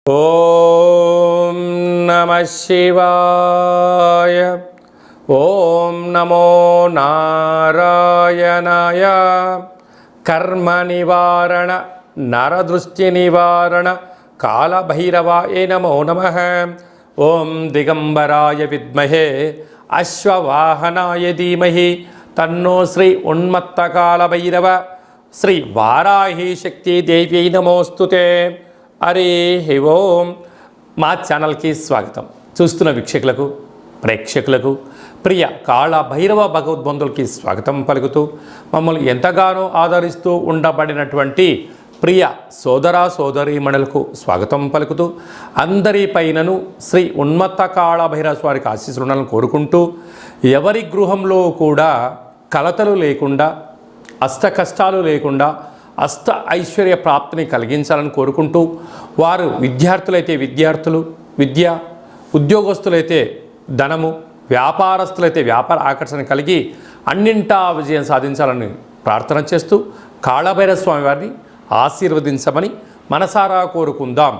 ఓం నమః శివాయ. ఓం నమో నారాయణాయ. కర్మ నివారణ నరదృష్టి నివారణ కాళభైరవాయ నమో నమః. ఓం దిగంబరాయ విద్మహే అశ్వవాహనాయ ధీమహి తన్నో శ్రీ ఉన్మత్త కాళభైరవ శ్రీ వారాహి శక్తి దేవ్యై నమోస్తుతే. హరి ఓం. మా ఛానల్కి స్వాగతం. చూస్తున్న వీక్షకులకు ప్రేక్షకులకు ప్రియ కాళభైరవ భగవద్బంధులకి స్వాగతం పలుకుతూ మమ్మల్ని ఎంతగానో ఆదరిస్తూ ఉండబడినటువంటి ప్రియ సోదర సోదరీమణులకు స్వాగతం పలుకుతూ అందరి పైనను శ్రీ ఉన్మత్త కాళభైరవ స్వారికి ఆశీస్సులను కోరుకుంటూ ఎవరి గృహంలో కూడా కలతలు లేకుండా అష్ట కష్టాలు లేకుండా అష్ట ఐశ్వర్య ప్రాప్తిని కలిగించాలని కోరుకుంటూ వారు విద్యార్థులైతే విద్యార్థులు విద్య, ఉద్యోగస్తులైతే ధనము, వ్యాపారస్తులైతే వ్యాపార ఆకర్షణ కలిగి అన్నింటా విజయం సాధించాలని ప్రార్థన చేస్తూ కాళభైరవ స్వామి వారిని ఆశీర్వదించమని మనసారా కోరుకుందాం.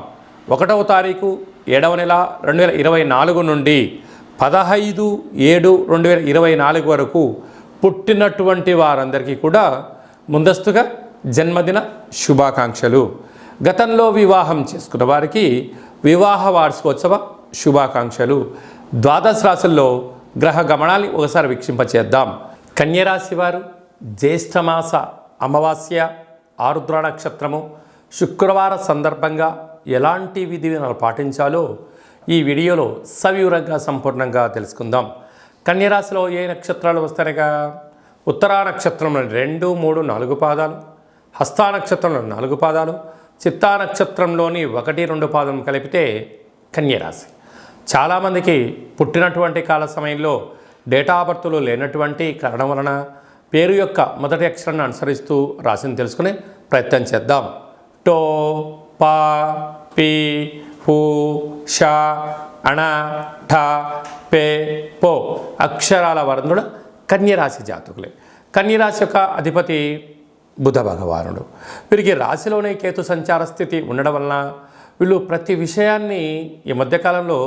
1వ తారీఖు 7వ నెల 2024 నుండి 15/7/2024 వరకు పుట్టినటువంటి వారందరికీ కూడా ముందస్తుగా జన్మదిన శుభాకాంక్షలు. గతంలో వివాహం చేసుకున్న వారికి వివాహ వార్షికోత్సవ శుభాకాంక్షలు. ద్వాదశ రాశుల్లో గ్రహ గమనాన్ని ఒకసారి వీక్షింపచేద్దాం. కన్యరాశి వారు జ్యేష్ఠమాస అమావాస్య ఆరుద్ర నక్షత్రము శుక్రవార సందర్భంగా ఎలాంటి విధి విధానాలు పాటించాలో ఈ వీడియోలో సవివరంగా సంపూర్ణంగా తెలుసుకుందాం. కన్యరాశిలో ఏ నక్షత్రాలు వస్తాయిగా? ఉత్తరా నక్షత్రంలో 2, 3, 4 పాదాలు, హస్తా నక్షత్రంలో 4 పాదాలు, చిత్తా నక్షత్రంలోని 1, 2 పాదం కలిపితే కన్యరాశి. చాలామందికి పుట్టినటువంటి కాల సమయంలో డేటా ఆఫ్ బర్త్లు లేనటువంటి కారణం వలన పేరు యొక్క మొదటి అక్షరాన్ని అనుసరిస్తూ రాశిని తెలుసుకునే ప్రయత్నం చేద్దాం. టో, పా, పి, హు, ష, అణ, ఠ, పే, పో అక్షరాల వరుణుడు కన్యరాశి జాతకులే. కన్యరాశి యొక్క అధిపతి బుధ భగవానుడు. వీరికి రాశిలోనే కేతు సంచార స్థితి ఉండడం వలన వీళ్ళు ప్రతి విషయాన్ని ఈ మధ్యకాలంలో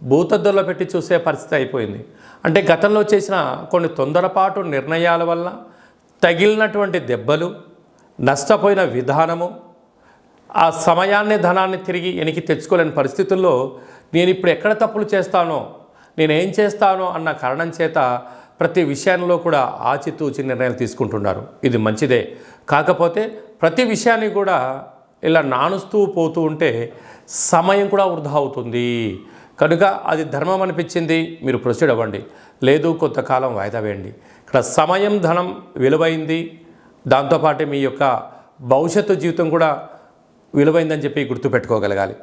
భూతద్దుల్లో పెట్టి చూసే పరిస్థితి అయిపోయింది. అంటే గతంలో చేసిన కొన్ని తొందరపాటు నిర్ణయాల వల్ల తగిలినటువంటి దెబ్బలు, నష్టపోయిన విధానము, ఆ సమయాన్ని ధనాన్ని తిరిగి వెనక్కి తెచ్చుకోలేని పరిస్థితుల్లో నేను ఇప్పుడు ఎక్కడ తప్పులు చేస్తానో, నేనేం చేస్తానో అన్న కారణం చేత ప్రతి విషయంలో కూడా ఆచితూచి నిర్ణయాలు తీసుకుంటున్నారు. ఇది మంచిదే. కాకపోతే ప్రతి విషయాన్ని కూడా ఇలా నానుస్తూ పోతూ ఉంటే సమయం కూడా వృధా అవుతుంది. కనుక అది ధర్మం అనిపించింది, మీరు ప్రొసీడ్ అవ్వండి. లేదు కొంతకాలం వాయిదా వేయండి. ఇక్కడ సమయం, ధనం విలువైంది. దాంతోపాటు మీ యొక్క భవిష్యత్తు జీవితం కూడా విలువైందని చెప్పి గుర్తుపెట్టుకోగలగాలి.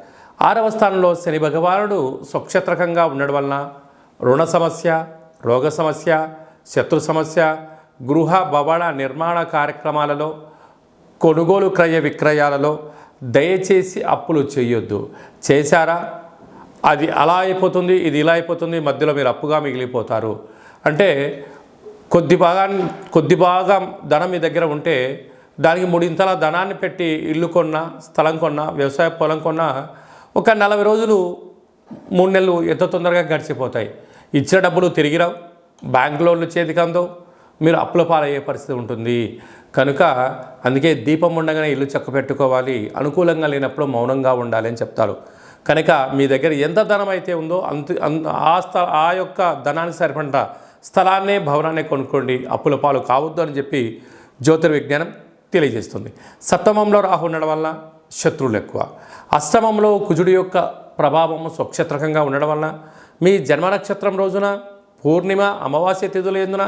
6వ స్థానంలో శని భగవానుడు స్వక్షేత్రకంగా ఉండడం వలన రుణ సమస్య, రోగ సమస్య, శత్రు సమస్య, గృహ భవన నిర్మాణ కార్యక్రమాలలో, కొనుగోలు క్రయ విక్రయాలలో దయచేసి అప్పులు చేయొద్దు. చేశారా అది అలా అయిపోతుంది, ఇది ఇలా అయిపోతుంది, మధ్యలో మీరు అప్పుగా మిగిలిపోతారు. అంటే కొద్ది భాగం ధనం మీ దగ్గర ఉంటే దానికి 3 ఇంతల ధనాన్ని పెట్టి ఇల్లు కొన్నా, స్థలం కొన్నా, వ్యవసాయ పొలం కొన్నా ఒక 40 రోజులు 3 నెలలు ఎంత తొందరగా గడిచిపోతాయి. ఇచ్చిన డబ్బులు తిరిగి రావు, బ్యాంక్ లోన్లు చేతికి అందవు, మీరు అప్పుల పాలయ్యే పరిస్థితి ఉంటుంది. కనుక అందుకే దీపం ఉండగానే ఇల్లు చక్క పెట్టుకోవాలి, అనుకూలంగా లేనప్పుడు మౌనంగా ఉండాలి అని చెప్తారు. కనుక మీ దగ్గర ఎంత ధనం అయితే ఉందో ఆ యొక్క ధనానికి సరిపడ స్థలాన్నే, భవనాన్ని కొనుక్కోండి, అప్పుల పాలు కావద్దు అని చెప్పి జ్యోతిర్విజ్ఞానం తెలియజేస్తుంది. సప్తమంలో రాహు ఉండడం వల్ల శత్రువులు ఎక్కువ. అష్టమంలో కుజుడి యొక్క ప్రభావము స్వక్షేత్రకంగా ఉండడం వలన మీ జన్మ నక్షత్రం రోజున పూర్ణిమ, అమావాస్య తిథులు ఎందున,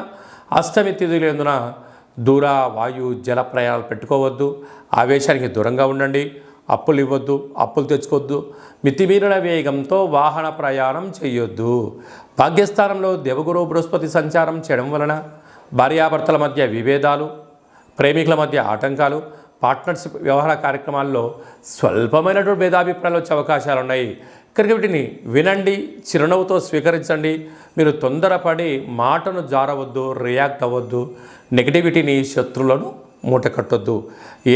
అష్టమి తిథులు ఎందున దూర వాయు జల ప్రయాణాలు పెట్టుకోవద్దు. ఆవేశానికి దూరంగా ఉండండి. అప్పులు ఇవ్వద్దు, అప్పులు తెచ్చుకోవద్దు. మితిమీరిన వేగంతో వాహన ప్రయాణం చేయొద్దు. భాగ్యస్థానంలో దేవగురు బృహస్పతి సంచారం చేయడం వలన భార్యాభర్తల మధ్య విభేదాలు, ప్రేమికుల మధ్య ఆటంకాలు, పార్ట్నర్షిప్ వ్యవహార కార్యక్రమాల్లో స్వల్పమైనటువంటి భేదాభిప్రాయాలు వచ్చే అవకాశాలు ఉన్నాయి. కనుక వీటిని వినండి, చిరునవ్వుతో స్వీకరించండి. మీరు తొందరపడి మాటను జారవద్దు, రియాక్ట్ అవ్వద్దు. నెగిటివిటీని, శత్రువులను మూట కట్టొద్దు.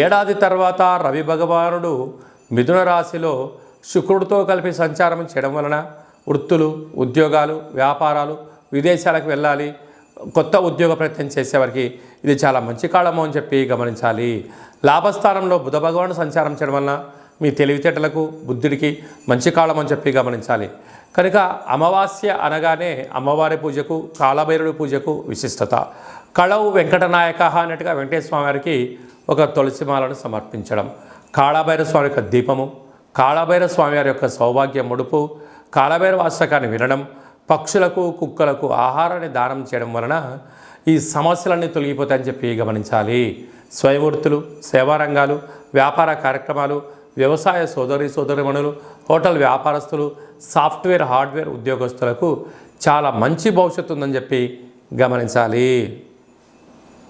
ఏడాది తర్వాత రవి భగవానుడు మిథున రాశిలో శుక్రుడితో కలిపి సంచారం చేయడం వలన వృత్తులు, ఉద్యోగాలు, వ్యాపారాలు, విదేశాలకు వెళ్ళాలి, కొత్త ఉద్యోగ ప్రయత్నం చేసేవారికి ఇది చాలా మంచి కాలము అని చెప్పి గమనించాలి. లాభస్థానంలో బుధ భగవానుడు సంచారం చేయడం వలన మీ తెలివితేటలకు, బుద్ధుడికి మంచి కాలం అని చెప్పి గమనించాలి. కనుక అమావాస్య అనగానే అమ్మవారి పూజకు, కాలభైరవుడి పూజకు విశిష్టత. కళవు వెంకటనాయక అన్నట్టుగా వెంకటేశ్వర స్వామి వారికి ఒక తులసిమాలను సమర్పించడం, కాళభైరవ స్వామి యొక్క దీపము, కాళభైరవ స్వామి వారి యొక్క సౌభాగ్య ముడుపు, కాళభైరవ అష్టకాన్ని వినడం, పక్షులకు, కుక్కలకు ఆహారాన్ని దానం చేయడం వలన ఈ సమస్యలన్నీ తొలగిపోతాయని చెప్పి గమనించాలి. స్వయంవృత్తులు, సేవారంగాలు, వ్యాపార కార్యక్రమాలు, వ్యవసాయ సోదరిమణులు, హోటల్ వ్యాపారస్తులు, సాఫ్ట్వేర్, హార్డ్వేర్ ఉద్యోగస్తులకు చాలా మంచి భవిష్యత్తు ఉందని చెప్పి గమనించాలి.